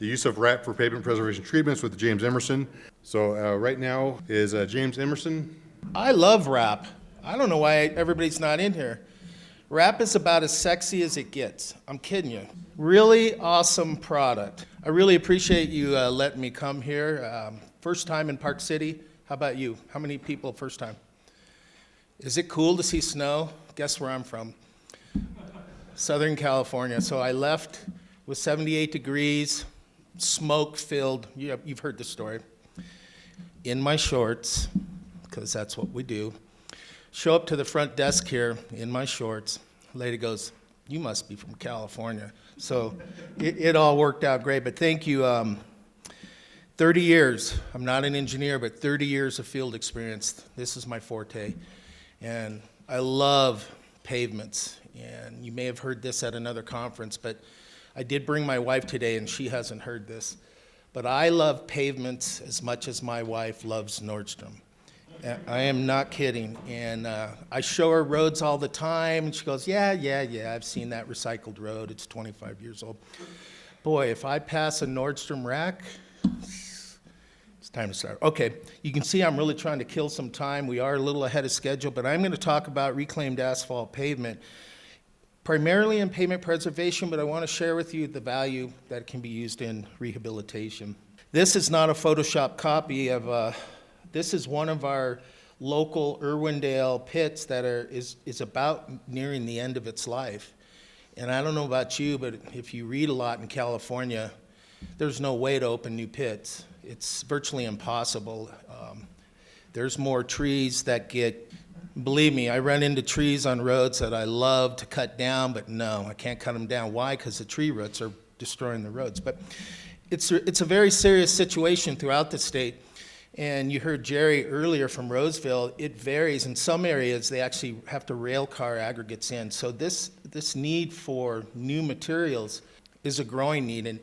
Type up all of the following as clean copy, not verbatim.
the use of RAP for pavement preservation treatments with James Emerson. So right now is James Emerson. I love rap. I don't know why everybody's not in here. Rap is about as sexy as it gets. I'm kidding you. Really awesome product. I really appreciate you letting me come here. First time in Park City. How about you? How many people first time? Is it cool to see snow? Guess where I'm from. Southern California. So I left with 78 degrees, smoke-filled. You've heard the story. In my shorts, because that's what we do. Show up to the front desk here in my shorts. Lady goes, "You must be from California." So it all worked out great, but thank you. 30 years, I'm not an engineer, but 30 years of field experience. This is my forte. And I love pavements. And you may have heard this at another conference, but I did bring my wife today and she hasn't heard this. But I love pavements as much as my wife loves Nordstrom. I am not kidding. And I show her roads all the time, and she goes, yeah, I've seen that recycled road. It's 25 years old. Boy, if I pass a Nordstrom rack, it's time to start. Okay, you can see I'm really trying to kill some time. We are a little ahead of schedule, but I'm going to talk about reclaimed asphalt pavement, primarily in pavement preservation, but I want to share with you the value that can be used in rehabilitation. This is not a Photoshop copy of this is one of our local Irwindale pits that is about nearing the end of its life. And I don't know about you, but if you read a lot in California, there's no way to open new pits. It's virtually impossible. There's more trees that get, believe me, I run into trees on roads that I love to cut down, but no, I can't cut them down. Why? Because the tree roots are destroying the roads. But it's a very serious situation throughout the state. And you heard Jerry earlier from Roseville, it varies. In some areas, they actually have to rail car aggregates in. So this need for new materials is a growing need. And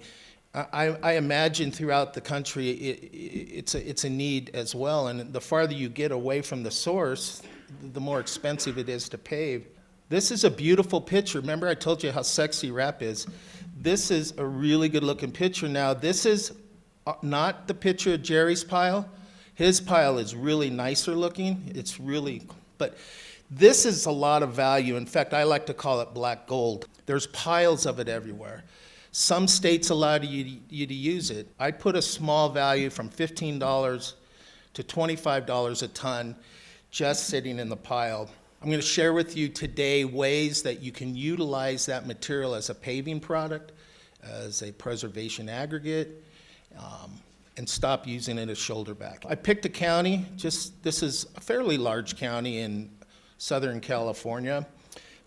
I imagine throughout the country, it's a need as well. And the farther you get away from the source, the more expensive it is to pave. This is a beautiful picture. Remember I told you how sexy rap is. This is a really good looking picture. Now, this is not the picture of Jerry's pile. His pile is really nicer looking. It's really, but this is a lot of value. In fact, I like to call it black gold. There's piles of it everywhere. Some states allow you to use it. I put a small value from $15 to $25 a ton just sitting in the pile. I'm going to share with you today ways that you can utilize that material as a paving product, as a preservation aggregate, and stop using it as shoulder back. I picked a county, this is a fairly large county in Southern California,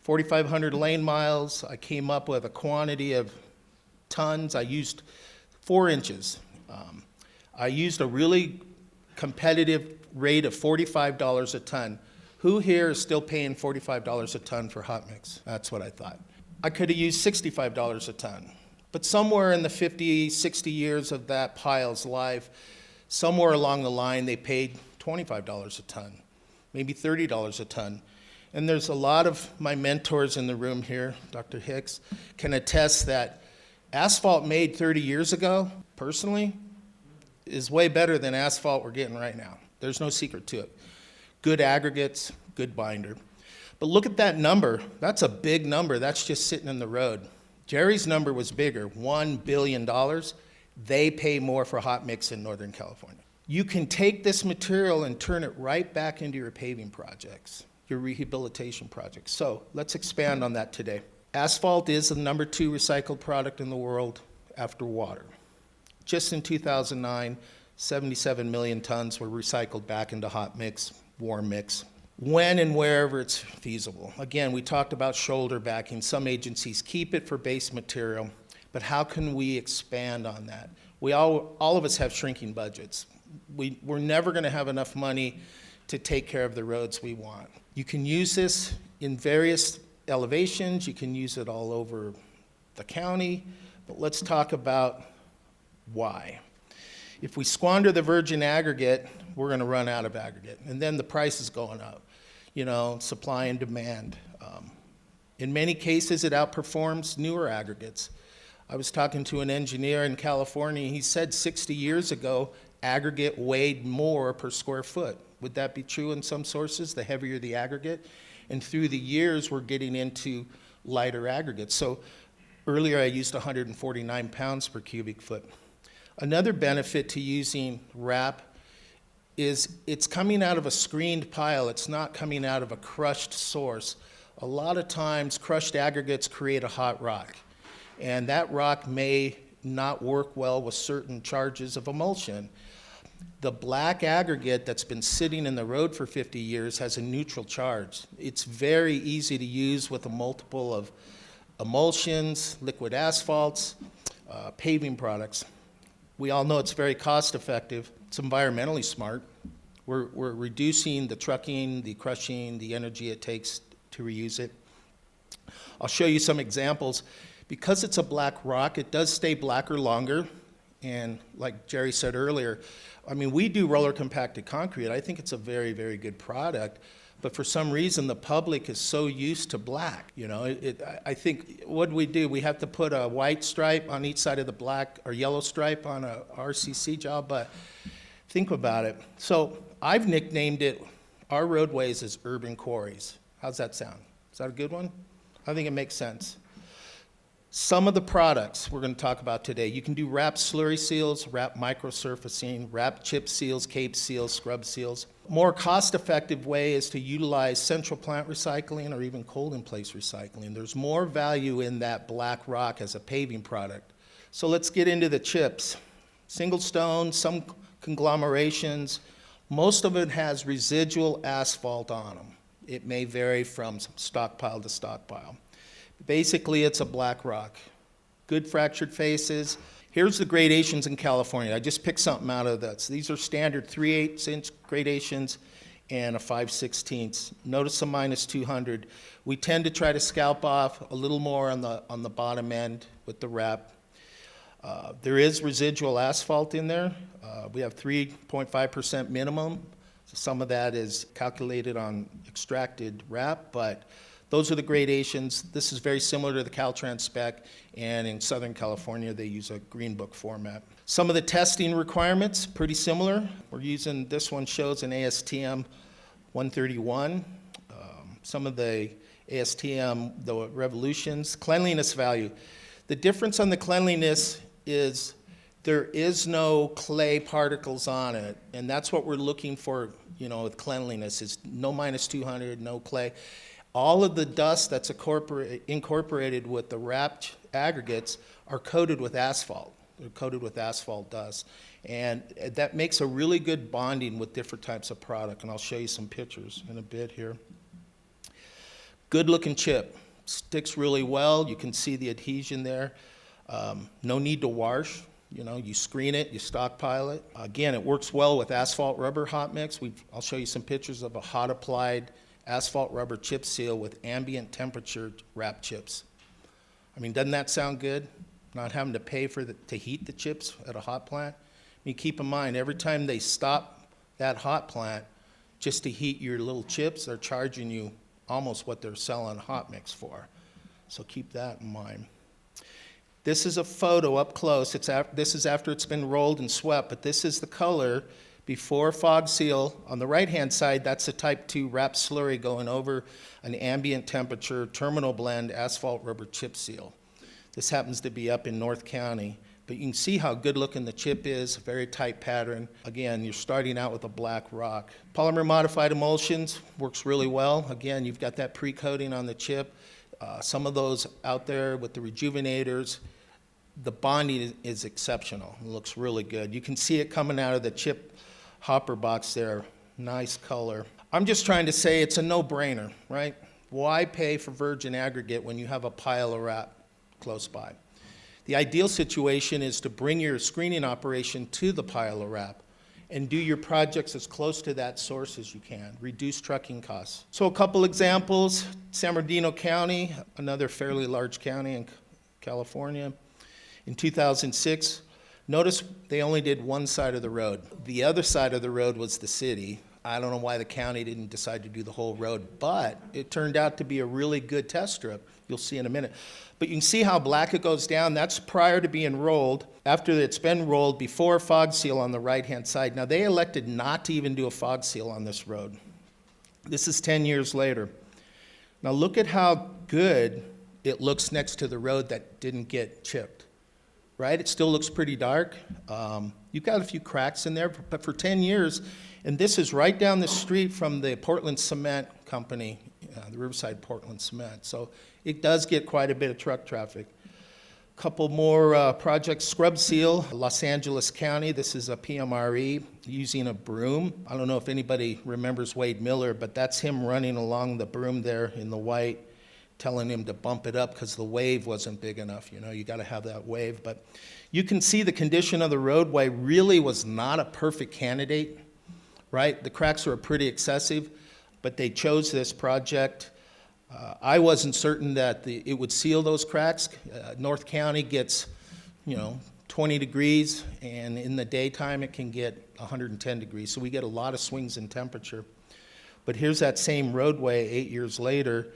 4,500 lane miles. I came up with a quantity of tons. I used 4 inches. I used a really competitive rate of $45 a ton. Who here is still paying $45 a ton for hot mix? That's what I thought. I could have used $65 a ton. But somewhere in the 50, 60 years of that pile's life, somewhere along the line, they paid $25 a ton, maybe $30 a ton. And there's a lot of my mentors in the room here, Dr. Hicks, can attest that asphalt made 30 years ago, personally, is way better than asphalt we're getting right now. There's no secret to it. Good aggregates, good binder. But look at that number. That's a big number. That's just sitting in the road. Jerry's number was bigger, $1 billion. They pay more for hot mix in Northern California. You can take this material and turn it right back into your paving projects, your rehabilitation projects. So let's expand on that today. Asphalt is the number 2 recycled product in the world after water. Just in 2009, 77 million tons were recycled back into hot mix, warm mix, when and wherever it's feasible. Again, we talked about shoulder backing. Some agencies keep it for base material, but how can we expand on that? All of us have shrinking budgets. We're never going to have enough money to take care of the roads we want. You can use this in various elevations. You can use it all over the county, but let's talk about why. If we squander the virgin aggregate, we're going to run out of aggregate, and then the price is going up. Supply and demand. In many cases, it outperforms newer aggregates. I was talking to an engineer in California. He said 60 years ago, aggregate weighed more per square foot. Would that be true in some sources, the heavier the aggregate? And through the years, we're getting into lighter aggregates. So earlier, I used 149 pounds per cubic foot. Another benefit to using wrap is it's coming out of a screened pile. It's not coming out of a crushed source. A lot of times, crushed aggregates create a hot rock, and that rock may not work well with certain charges of emulsion. The black aggregate that's been sitting in the road for 50 years has a neutral charge. It's very easy to use with a multiple of emulsions, liquid asphalts, paving products. We all know it's very cost effective. It's environmentally smart. We're reducing the trucking, the crushing, the energy it takes to reuse it. I'll show you some examples. Because it's a black rock, it does stay blacker longer. And like Jerry said earlier, I mean, we do roller compacted concrete. I think it's a very, very good product. But for some reason, the public is so used to black. You know, I think, what do? We have to put a white stripe on each side of the black or yellow stripe on a RCC job, but think about it. So I've nicknamed it, our roadways, as urban quarries. How's that sound? Is that a good one? I think it makes sense. Some of the products we're going to talk about today, you can do wrap slurry seals, wrap microsurfacing, wrap chip seals, cape seals, scrub seals. More cost-effective way is to utilize central plant recycling or even cold-in-place recycling. There's more value in that black rock as a paving product. So let's get into the chips. Single stone, some conglomerations, most of it has residual asphalt on them. It may vary from stockpile to stockpile. Basically, it's a black rock. Good fractured faces. Here's the gradations in California. I just picked something out of this. These are standard 3/8" gradations and a 5/16. Notice the -200. We tend to try to scalp off a little more on the bottom end with the wrap. There is residual asphalt in there. We have 3.5% minimum. Some of that is calculated on extracted wrap, but those are the gradations. This is very similar to the Caltrans spec, and in Southern California, they use a Green Book format. Some of the testing requirements, pretty similar. We're using, this one shows an ASTM 131. Some of the ASTM, the Revolutions, cleanliness value. The difference on the cleanliness is there is no clay particles on it, and that's what we're looking for, you know, with cleanliness, is no -200, no clay. All of the dust that's incorporated with the wrapped aggregates are coated with asphalt. They're coated with asphalt dust. And that makes a really good bonding with different types of product. And I'll show you some pictures in a bit here. Good looking chip. Sticks really well. You can see the adhesion there. No need to wash. You know, you screen it, you stockpile it. Again, it works well with asphalt rubber hot mix. I'll show you some pictures of a hot applied asphalt rubber chip seal with ambient temperature wrap chips. I mean, doesn't that sound good? Not having to pay to heat the chips at a hot plant. I mean, keep in mind, every time they stop that hot plant just to heat your little chips, they're charging you almost what they're selling hot mix for. So keep that in mind. This is a photo up close. This is after it's been rolled and swept, but this is the color before fog seal. On the right-hand side, that's a type 2 wrap slurry going over an ambient temperature terminal blend asphalt rubber chip seal. This happens to be up in North County, but you can see how good looking the chip is, very tight pattern. Again, you're starting out with a black rock. Polymer modified emulsions works really well. Again, you've got that pre-coating on the chip. Some of those out there with the rejuvenators, the bonding is exceptional. It looks really good. You can see it coming out of the chip hopper box there. Nice color. I'm just trying to say it's a no-brainer, right? Why pay for virgin aggregate when you have a pile of wrap close by? The ideal situation is to bring your screening operation to the pile of wrap and do your projects as close to that source as you can. Reduce trucking costs. So a couple examples. San Bernardino County, another fairly large county in California. In 2006, notice they only did one side of the road. The other side of the road was the city. I don't know why the county didn't decide to do the whole road, but it turned out to be a really good test strip. you'll see in a minute. But you can see how black it goes down. That's prior to being rolled. After it's been rolled, before fog seal on the right-hand side. Now, they elected not to even do a fog seal on this road. This is 10 years later. Now, look at how good it looks next to the road that didn't get chipped, right? It still looks pretty dark. You've got a few cracks in there, but for 10 years, and this is right down the street from the Portland Cement Company, the Riverside Portland Cement. So it does get quite a bit of truck traffic. Couple more projects. Scrub seal, Los Angeles County. This is a PMRE using a broom. I don't know if anybody remembers Wade Miller, but that's him running along the broom there in the white, telling him to bump it up because the wave wasn't big enough. You know, you got to have that wave. But you can see the condition of the roadway really was not a perfect candidate, right? The cracks were pretty excessive, but they chose this project. I wasn't certain that it would seal those cracks. North County gets, 20 degrees, and in the daytime it can get 110 degrees. So we get a lot of swings in temperature. But here's that same roadway 8 years later,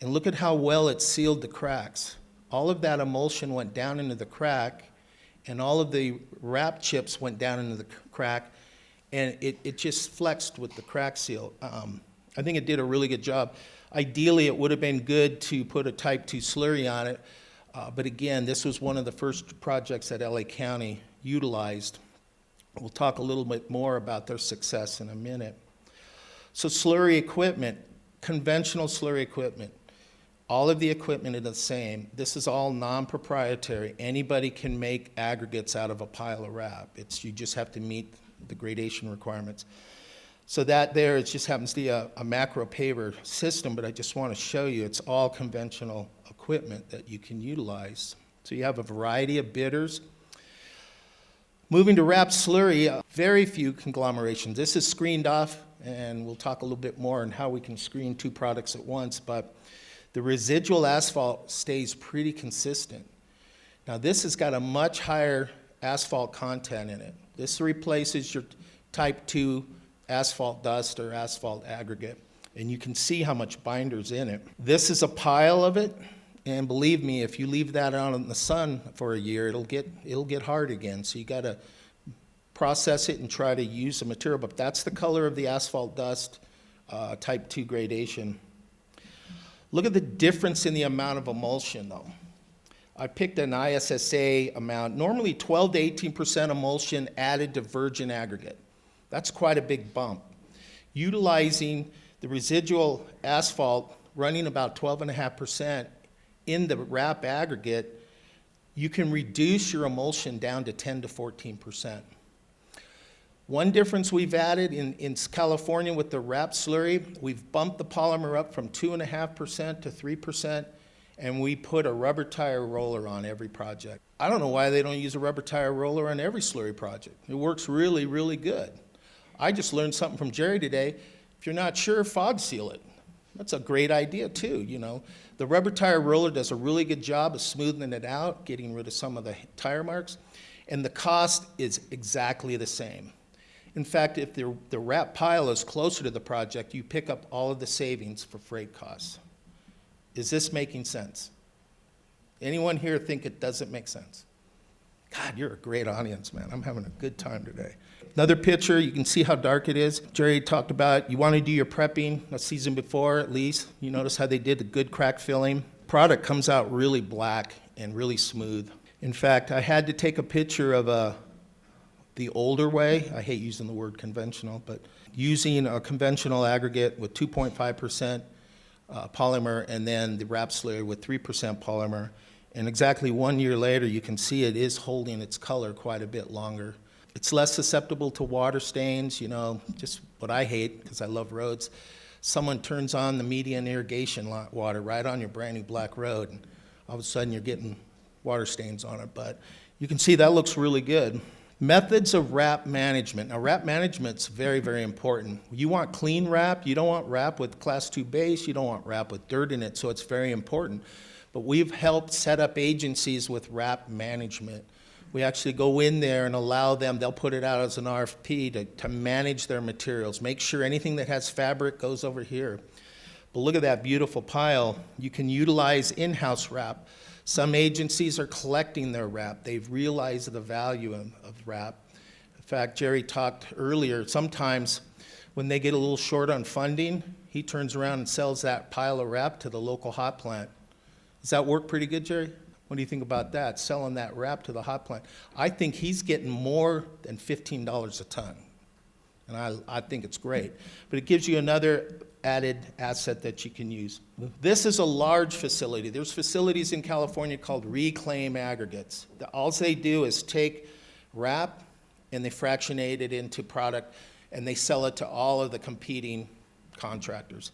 and look at how well it sealed the cracks. All of that emulsion went down into the crack, and all of the wrap chips went down into the crack, and it just flexed with the crack seal. I think it did a really good job. Ideally, it would have been good to put a Type 2 slurry on it, but again, this was one of the first projects that LA County utilized. We'll talk a little bit more about their success in a minute. So slurry equipment, conventional slurry equipment, all of the equipment is the same. This is all non-proprietary. Anybody can make aggregates out of a pile of wrap. You just have to meet the gradation requirements. So that there, it just happens to be a macro paver system, but I just want to show you it's all conventional equipment that you can utilize. So you have a variety of bidders. Moving to wrap slurry, very few conglomerations. This is screened off, and we'll talk a little bit more on how we can screen two products at once, but the residual asphalt stays pretty consistent. Now this has got a much higher asphalt content in it. This replaces your Type 2 asphalt dust or asphalt aggregate, and you can see how much binder's in it. This is a pile of it, and believe me, if you leave that out in the sun for a year, it'll get hard again. So you got to process it and try to use the material. But that's the color of the asphalt dust, Type 2 gradation. Look at the difference in the amount of emulsion, though. I picked an ISSA amount, normally 12 to 18% emulsion added to virgin aggregate. That's quite a big bump. Utilizing the residual asphalt running about 12.5% in the wrap aggregate, you can reduce your emulsion down to 10 to 14%. One difference we've added in California with the wrap slurry, we've bumped the polymer up from 2.5% to 3%, and we put a rubber tire roller on every project. I don't know why they don't use a rubber tire roller on every slurry project. It works really, really good. I just learned something from Jerry today. If you're not sure, fog seal it. That's a great idea too, The rubber tire roller does a really good job of smoothing it out, getting rid of some of the tire marks, and the cost is exactly the same. In fact, if the wrap pile is closer to the project, you pick up all of the savings for freight costs. Is this making sense? Anyone here think it doesn't make sense? God, you're a great audience, man. I'm having a good time today. Another picture, you can see how dark it is. Jerry talked about you want to do your prepping a season before at least. You notice how they did the good crack filling. Product comes out really black and really smooth. In fact, I had to take a picture of the older way. I hate using the word conventional, but using a conventional aggregate with 2.5% polymer and then the wrap slurry with 3% polymer. And exactly 1 year later, you can see it is holding its color quite a bit longer. It's less susceptible to water stains, just what I hate because I love roads. Someone turns on the median irrigation water right on your brand new black road, and all of a sudden you're getting water stains on it. But you can see that looks really good. Methods of wrap management. Now, wrap management's very, very important. You want clean wrap. You don't want wrap with class 2 base. You don't want wrap with dirt in it, so it's very important. But we've helped set up agencies with wrap management. We actually go in there and allow them, they'll put it out as an RFP to manage their materials, make sure anything that has fabric goes over here. But look at that beautiful pile. You can utilize in-house wrap. Some agencies are collecting their wrap. They've realized the value of wrap. In fact, Jerry talked earlier, sometimes when they get a little short on funding, he turns around and sells that pile of wrap to the local hot plant. Does that work pretty good, Jerry? What do you think about that, selling that wrap to the hot plant? I think he's getting more than $15 a ton, and I think it's great. But it gives you another added asset that you can use. This is a large facility. There's facilities in California called reclaim aggregates. All they do is take wrap and they fractionate it into product and they sell it to all of the competing contractors.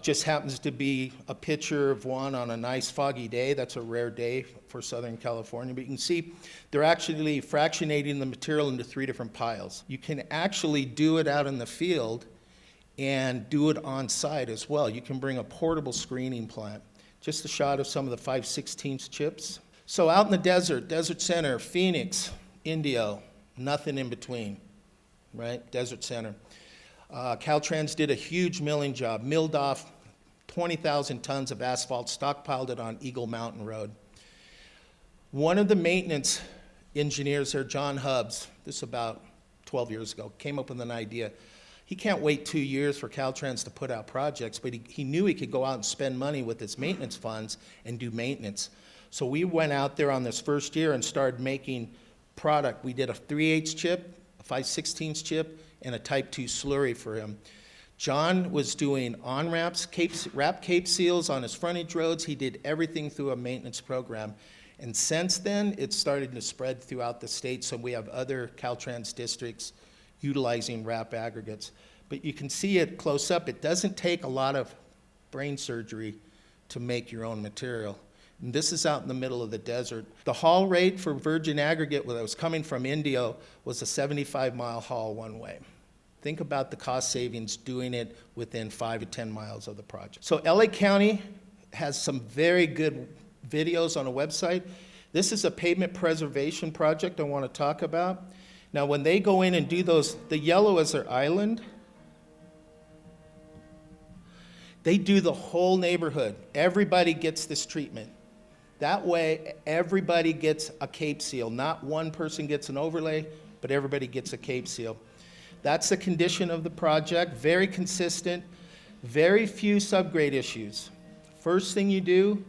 Just happens to be a picture of one on a nice foggy day. That's a rare day for Southern California. But you can see they're actually fractionating the material into 3 different piles. You can actually do it out in the field and do it on site as well. You can bring a portable screening plant. Just a shot of some of the 5/16 chips. So out in the desert, Desert Center, Phoenix, Indio, nothing in between, right? Desert Center. Caltrans did a huge milling job, milled off 20,000 tons of asphalt, stockpiled it on Eagle Mountain Road. One of the maintenance engineers there, John Hubbs, this is about 12 years ago, came up with an idea. He can't wait 2 years for Caltrans to put out projects, but he knew he could go out and spend money with his maintenance funds and do maintenance. So we went out there on this first year and started making product. We did a 3/8 chip, a 5/16 chip, and a type 2 slurry for him. John was doing on-ramps, wrap cape seals on his frontage roads. He did everything through a maintenance program. And since then, it's started to spread throughout the state, so we have other Caltrans districts utilizing wrap aggregates. But you can see it close up. It doesn't take a lot of brain surgery to make your own material. And this is out in the middle of the desert. The haul rate for virgin aggregate that was coming from Indio was a 75-mile haul one way. Think about the cost savings doing it within 5 to 10 miles of the project. So LA County has some very good videos on a website. This is a pavement preservation project I want to talk about. Now, when they go in and do those, the yellow is their island. They do the whole neighborhood. Everybody gets this treatment. That way, everybody gets a cape seal. Not one person gets an overlay, but everybody gets a cape seal. That's the condition of the project. Very consistent. Very few subgrade issues. First thing you do,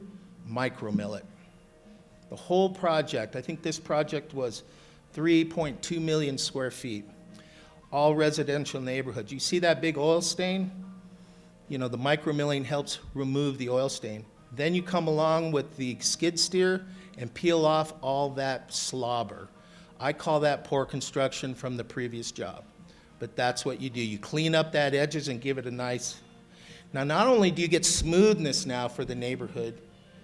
micromill it. The whole project, I think this project was 3.2 million square feet. All residential neighborhoods. You see that big oil stain? You know, the micromilling helps remove the oil stain. Then you come along with the skid steer and peel off all that slobber. I call that poor construction from the previous job. But that's what you do. You clean up that edges and give it a nice... Now, not only do you get smoothness now for the neighborhood,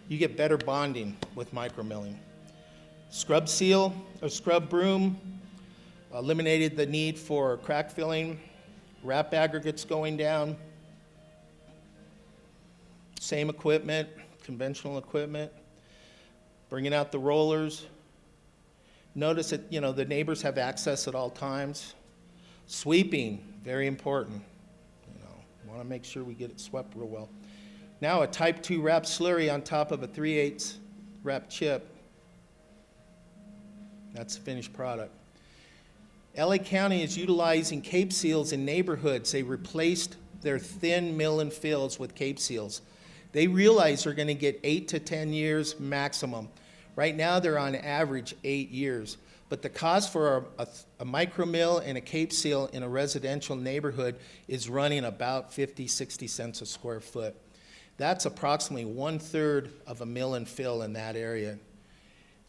you get better bonding with micromilling. Scrub seal, or scrub broom, eliminated the need for crack filling, wrap aggregates going down. Same equipment, conventional equipment, bringing out the rollers. Notice that, you know, the neighbors have access at all times. Sweeping, very important. You know, want to make sure we get it swept real well. Now a type 2 wrap slurry on top of a 3/8 wrap chip. That's the finished product. LA County is utilizing cape seals in neighborhoods. They replaced their thin mill and fills with cape seals. They realize they're going to get 8 to 10 years maximum. Right now they're on average 8 years. But the cost for a micro mill and a cape seal in a residential neighborhood is running about 50, 60 cents a square foot. That's approximately 1/3 of a mill and fill in that area.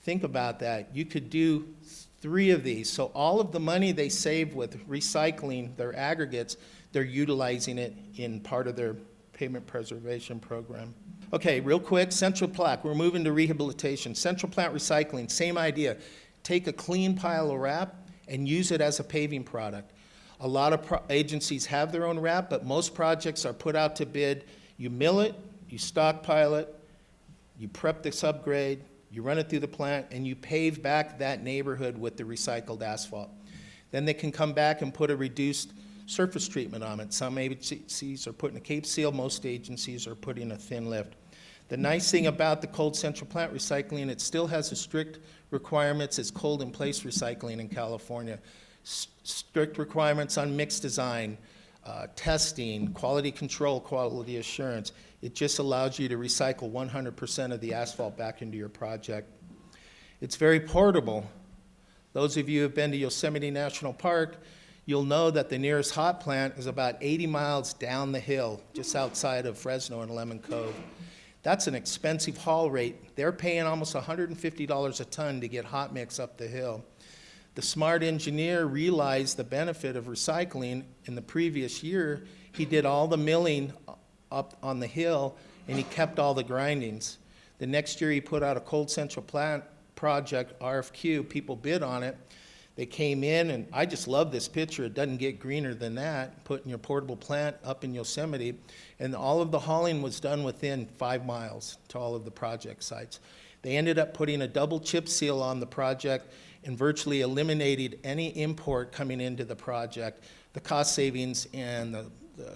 Think about that. You could do 3 of these. So all of the money they save with recycling their aggregates, they're utilizing it in part of their pavement preservation program. Okay, real quick, Central Plaque. We're moving to rehabilitation. Central Plant recycling, same idea. Take a clean pile of wrap and use it as a paving product. A lot of agencies have their own wrap, but most projects are put out to bid. You mill it, you stockpile it, you prep the subgrade, you run it through the plant, and you pave back that neighborhood with the recycled asphalt. Then they can come back and put a reduced surface treatment on it. Some agencies are putting a cape seal, most agencies are putting a thin lift. The nice thing about the cold central plant recycling, it still has the strict requirements as cold in place recycling in California. Strict requirements on mix design, testing, quality control, quality assurance. It just allows you to recycle 100% of the asphalt back into your project. It's very portable. Those of you who have been to Yosemite National Park, you'll know that the nearest hot plant is about 80 miles down the hill, just outside of Fresno and Lemon Cove. That's an expensive haul rate. They're paying almost $150 a ton to get hot mix up the hill. The smart engineer realized the benefit of recycling. In the previous year, he did all the milling up on the hill, and he kept all the grindings. The next year, he put out a cold central plant project, RFQ. People bid on it. They came in, and I just love this picture. It doesn't get greener than that, putting your portable plant up in Yosemite. And all of the hauling was done within 5 miles to all of the project sites. They ended up putting a double chip seal on the project and virtually eliminated any import coming into the project. The cost savings and the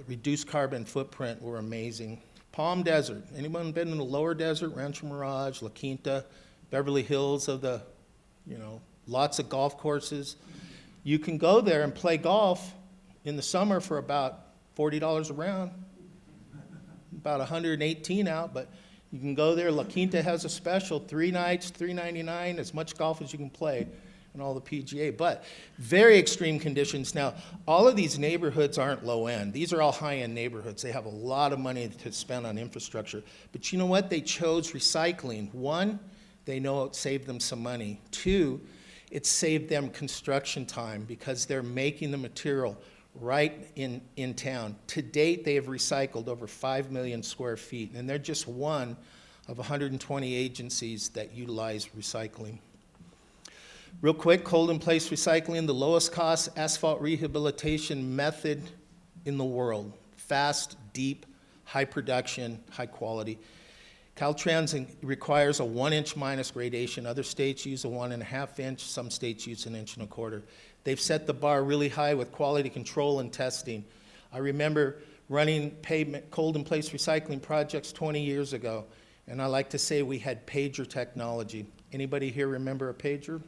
reduced carbon footprint were amazing. Palm Desert. Anyone been in the lower desert? Rancho Mirage, La Quinta, Beverly Hills of the, lots of golf courses. You can go there and play golf in the summer for about $40 a round, about 118 out, but you can go there. La Quinta has a special, 3 nights, $3.99, as much golf as you can play and all the PGA, but very extreme conditions. Now, all of these neighborhoods aren't low end. These are all high end neighborhoods. They have a lot of money to spend on infrastructure, but you know what? They chose recycling. One, they know it saved them some money. Two, it saved them construction time because they're making the material right in town. To date, they have recycled over 5 million square feet, and they're just one of 120 agencies that utilize recycling. Real quick, cold in place recycling, the lowest cost asphalt rehabilitation method in the world. Fast, deep, high production, high quality. Caltrans requires a 1-inch minus gradation. Other states use a 1.5 inch. Some states use 1.25 inches. They've set the bar really high with quality control and testing. I remember running pavement cold in place recycling projects 20 years ago, and I like to say we had pager technology. Anybody here remember a pager?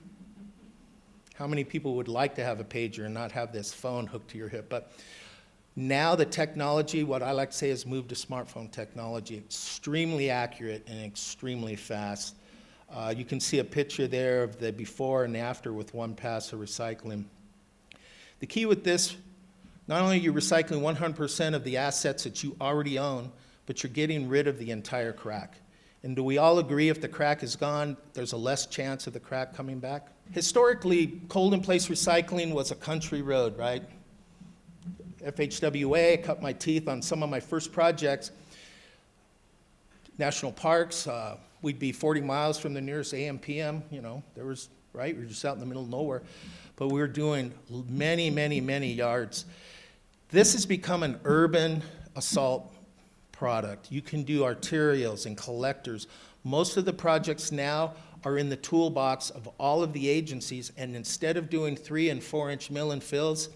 How many people would like to have a pager and not have this phone hooked to your hip? But now the technology, what I like to say, has moved to smartphone technology. Extremely accurate and extremely fast. You can see a picture there of the before and after with one pass of recycling. The key with this, not only are you recycling 100% of the assets that you already own, but you're getting rid of the entire crack. And do we all agree if the crack is gone, there's a less chance of the crack coming back? Historically, cold in place recycling was a country road, right? FHWA, I cut my teeth on some of my first projects. National parks, we'd be 40 miles from the nearest AM/PM, there was, right? We were just out in the middle of nowhere. But we were doing many, many, many yards. This has become an urban assault product. You can do arterials and collectors. Most of the projects now are in the toolbox of all of the agencies, and instead of doing 3 and 4 inch mill and fills,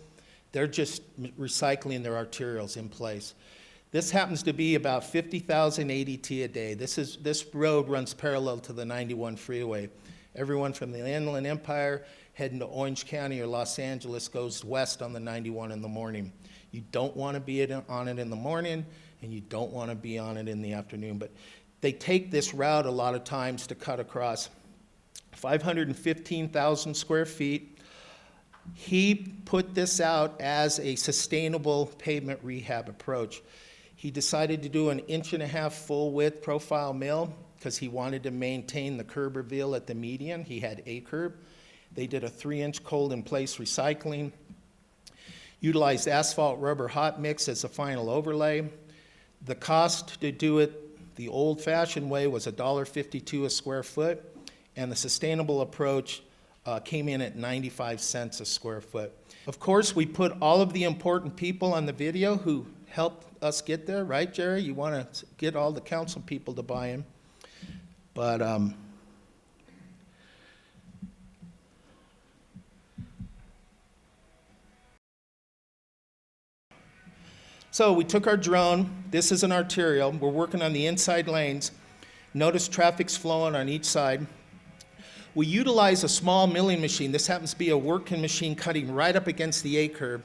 they're just recycling their arterials in place. This happens to be about 50,000 ADT a day. This road runs parallel to the 91 freeway. Everyone from the Inland Empire heading to Orange County or Los Angeles goes west on the 91 in the morning. You don't want to be on it in the morning, and you don't want to be on it in the afternoon. But they take this route a lot of times to cut across 515,000 square feet. He put this out as a sustainable pavement rehab approach. He decided to do an 1.5 inch full width profile mill because he wanted to maintain the curb reveal at the median. He had a curb. They did a 3-inch cold in place recycling, utilized asphalt rubber hot mix as a final overlay. The cost to do it the old fashioned way was $1.52 a square foot, and the sustainable approach came in at 95 cents a square foot. Of course, we put all of the important people on the video who helped us get there, right, Jerry? You want to get all the council people to buy in. But So we took our drone. This is an arterial. We're working on the inside lanes. Notice traffic's flowing on each side. We utilize a small milling machine. This happens to be a working machine cutting right up against the A-curve.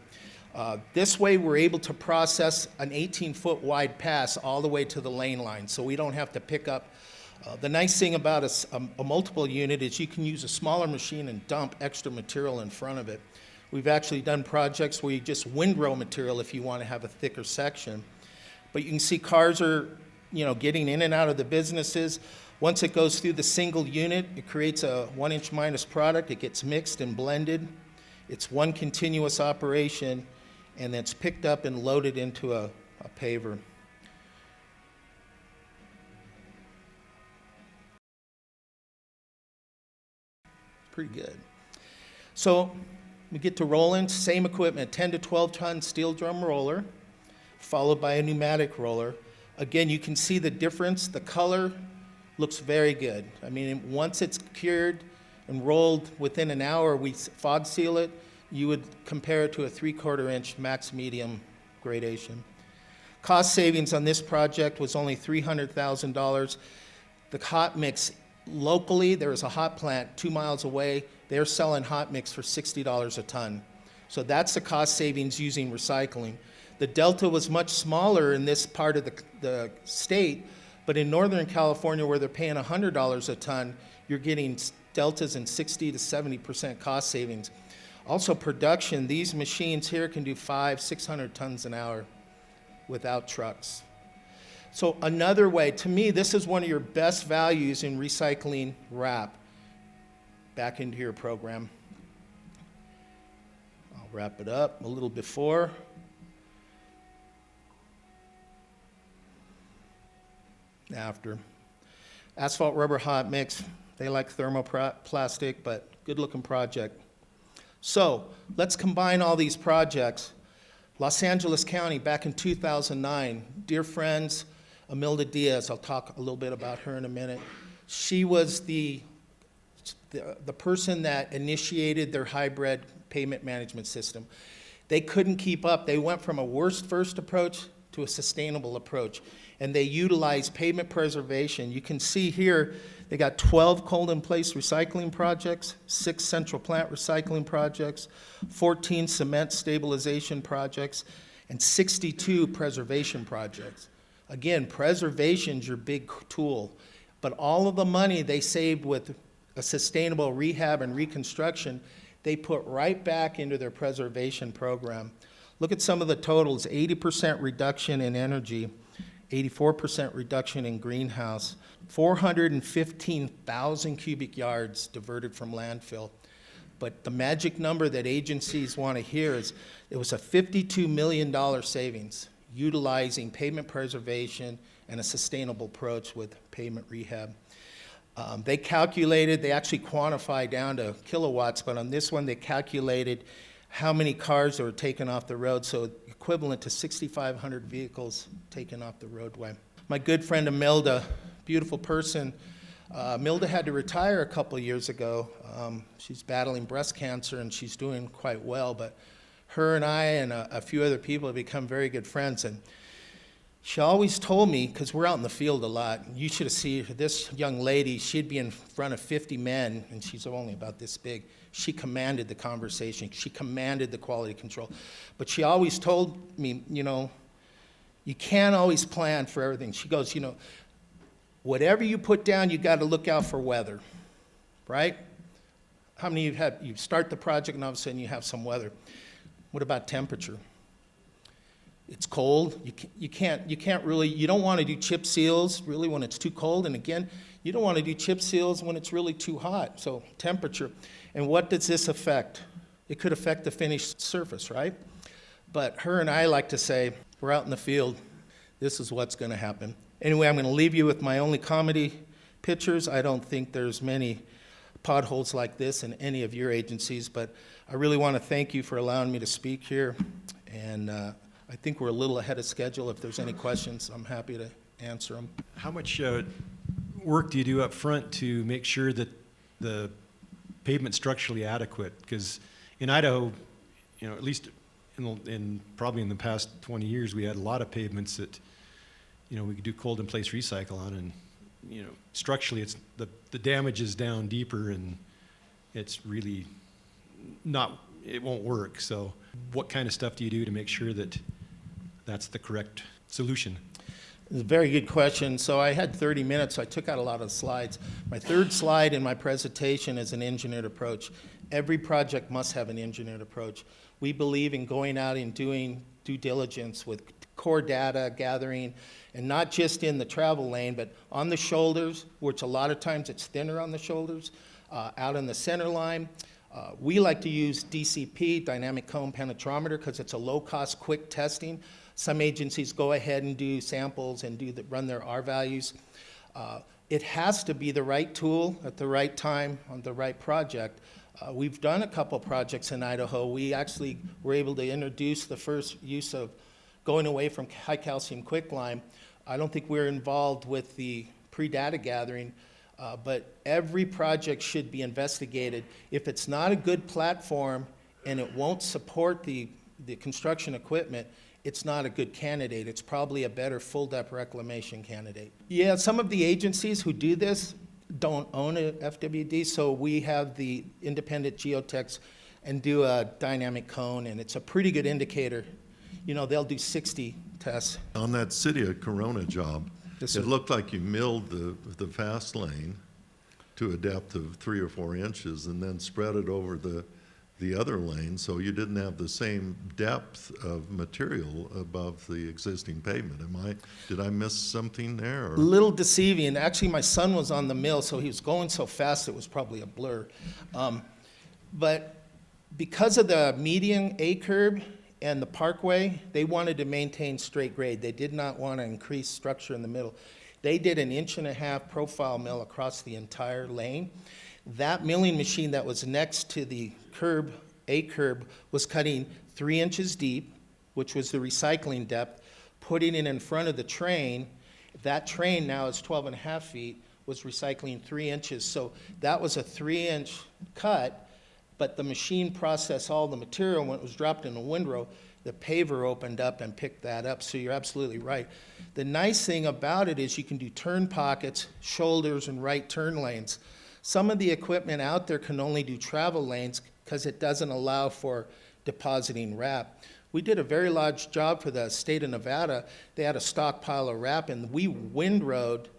This way we're able to process an 18-foot wide pass all the way to the lane line, so we don't have to pick up. The nice thing about a multiple unit is you can use a smaller machine and dump extra material in front of it. We've actually done projects where you just windrow material if you want to have a thicker section. But you can see cars are, getting in and out of the businesses. Once it goes through the single unit, it creates a 1-inch minus product. It gets mixed and blended. It's one continuous operation, and then it's picked up and loaded into a paver. Pretty good. So we get to rolling, same equipment, 10 to 12 ton steel drum roller, followed by a pneumatic roller. Again, you can see the difference. The color looks very good. I mean, once it's cured and rolled within an hour, we fog seal it. You would compare it to a 3/4 inch max medium gradation. Cost savings on this project was only $300,000. The hot mix locally, there is a hot plant 2 miles away. They're selling hot mix for $60 a ton. So that's the cost savings using recycling. The delta was much smaller in this part of the state, but in Northern California, where they're paying $100 a ton, you're getting deltas in 60 to 70% cost savings. Also production, these machines here can do 500-600 tons an hour without trucks. So another way, to me, this is one of your best values in recycling wrap back into your program. I'll wrap it up a little before. After. Asphalt rubber hot mix, they like thermoplastic, but good looking project. So let's combine all these projects. Los Angeles County back in 2009, dear friends, Imelda Diaz, I'll talk a little bit about her in a minute. She was the person that initiated their hybrid pavement management system. They couldn't keep up. They went from a worst first approach to a sustainable approach, and they utilized pavement preservation. You can see here, they got 12 cold-in-place recycling projects, 6 central plant recycling projects, 14 cement stabilization projects, and 62 preservation projects. Again, preservation's your big tool, but all of the money they saved with a sustainable rehab and reconstruction, they put right back into their preservation program. Look at some of the totals: 80% reduction in energy, 84% reduction in greenhouse, 415,000 cubic yards diverted from landfill. But the magic number that agencies want to hear is it was a $52 million savings utilizing pavement preservation and a sustainable approach with pavement rehab. They actually quantified down to kilowatts, but on this one they calculated how many cars were taken off the road, so equivalent to 6,500 vehicles taken off the roadway. My good friend Imelda, beautiful person. Imelda had to retire a couple years ago. She's battling breast cancer and she's doing quite well, but her and I and a few other people have become very good friends. And she always told me, because we're out in the field a lot, you should have seen this young lady, she'd be in front of 50 men, and she's only about this big. She commanded the conversation. She commanded the quality control. But she always told me, you can't always plan for everything. She goes, whatever you put down, you got to look out for weather, right? How many of you you start the project and all of a sudden you have some weather? What about temperature? It's cold. You don't want to do chip seals really when it's too cold. And again, you don't want to do chip seals when it's really too hot. So temperature. And what does this affect? It could affect the finished surface, right? But her and I like to say, we're out in the field. This is what's going to happen. Anyway, I'm going to leave you with my only comedy pictures. I don't think there's many potholes like this in any of your agencies, but I really want to thank you for allowing me to speak here. And I think we're a little ahead of schedule. If there's any questions, I'm happy to answer them. How much work do you do up front to make sure that the pavement's structurally adequate? Because in Idaho, at least probably in the past 20 years, we had a lot of pavements that, we could do cold in place recycle on, and, structurally it's the damage is down deeper and it's really it won't work. So what kind of stuff do you do to make sure that that's the correct solution? It's a very good question. So I had 30 minutes, so I took out a lot of slides. My third slide in my presentation is an engineered approach. Every project must have an engineered approach. We believe in going out and doing due diligence with core data gathering, and not just in the travel lane, but on the shoulders, which a lot of times it's thinner on the shoulders, out in the center line. We like to use DCP, dynamic cone penetrometer, because it's a low-cost, quick testing. Some agencies go ahead and do samples and run their R values. It has to be the right tool at the right time on the right project. We've done a couple projects in Idaho. We actually were able to introduce the first use of going away from high calcium quicklime. I don't think we're involved with the pre-data gathering, but every project should be investigated. If it's not a good platform and it won't support the construction equipment, it's not a good candidate. It's probably a better full depth reclamation candidate. Yeah, some of the agencies who do this don't own a FWD, so we have the independent geotechs and do a dynamic cone, and it's a pretty good indicator. They'll do 60 tests. On that City of Corona job, Yes, sir. it looked like you milled the fast lane to a depth of 3 or 4 inches and then spread it over the other lane, so you didn't have the same depth of material above the existing pavement. Did I miss something there? A little deceiving. Actually, my son was on the mill, so he was going so fast it was probably a blur. But because of the median A curb and the parkway, they wanted to maintain straight grade. They did not want to increase structure in the middle. They did an 1.5 inch profile mill across the entire lane. That milling machine that was next to the curb, A curb, was cutting 3 inches deep, which was the recycling depth, putting it in front of the train. That train now is 12.5 feet, was recycling 3 inches. So that was a 3-inch cut, but the machine processed all the material. When it was dropped in the windrow, the paver opened up and picked that up. So you're absolutely right. The nice thing about it is you can do turn pockets, shoulders, and right turn lanes. Some of the equipment out there can only do travel lanes because it doesn't allow for depositing wrap. We did a very large job for the state of Nevada. They had a stockpile of wrap, and we windrowed.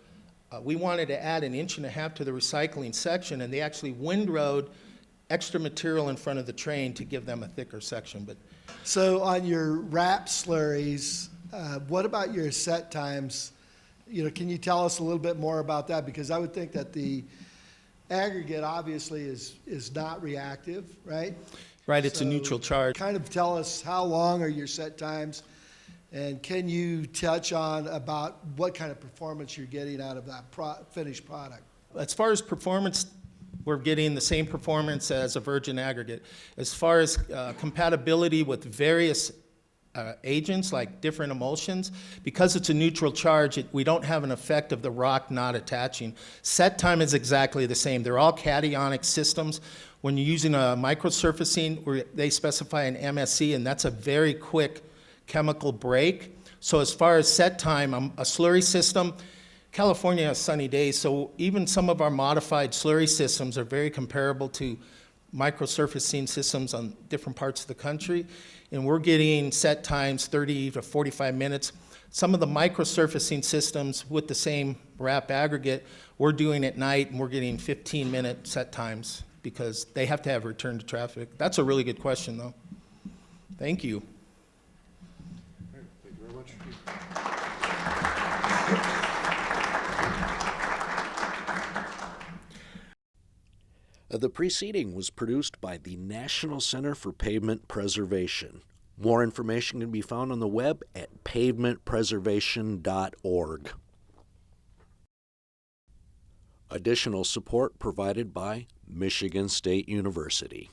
We wanted to add 1.5 inches to the recycling section, and they actually windrowed extra material in front of the train to give them a thicker section. But So on your wrap slurries, what about your set times? Can you tell us a little bit more about that? Because I would think that the aggregate obviously is not reactive, right? right, it's a So neutral charge. Kind of tell us how long are your set times, and can you touch on about what kind of performance you're getting out of that finished product? As far as performance, we're getting the same performance as a virgin aggregate. As far as compatibility with various agents like different emulsions, because it's a neutral charge, we don't have an effect of the rock not attaching. Set time is exactly the same. They're all cationic systems. When you're using a microsurfacing, they specify an MSC, and that's a very quick chemical break. So as far as set time, a slurry system, California has sunny days, so even some of our modified slurry systems are very comparable to microsurfacing systems on different parts of the country, and we're getting set times 30 to 45 minutes. Some of the microsurfacing systems with the same wrap aggregate, we're doing at night, and we're getting 15-minute set times because they have to have return to traffic. That's a really good question, though. Thank you. All right, thank you very much. The preceding was produced by the National Center for Pavement Preservation. More information can be found on the web at pavementpreservation.org. Additional support provided by Michigan State University.